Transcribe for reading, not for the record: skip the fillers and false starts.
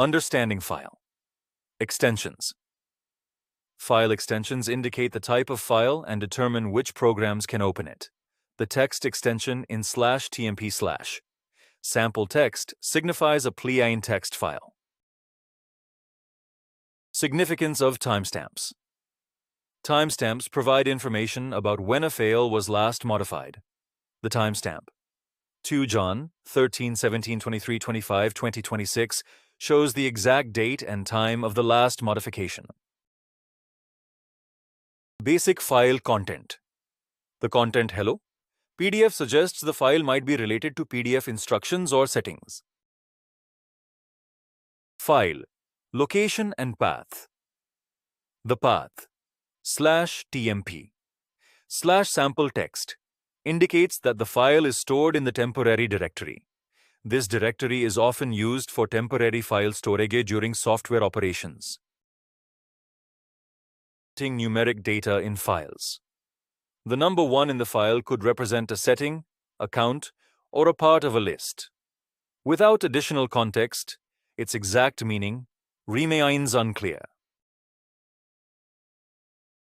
Understanding file. Extensions. File extensions indicate the type of file and determine which programs can open it. The text extension in /tmp/. Sample text signifies a plain text file. Significance of timestamps. Timestamps provide information about when a file was last modified. The timestamp 2 John 13, 17, 23, 25, 2026 shows the exact date and time of the last modification. Basic file content. The content hello. PDF suggests the file might be related to PDF instructions or settings. File, location and path. The path /tmp /sample text indicates that the file is stored in the temporary directory. This directory is often used for temporary file storage during software operations. Numeric data in files. The number 1 in the file could represent a setting, a count, or a part of a list. Without additional context, its exact meaning remains unclear.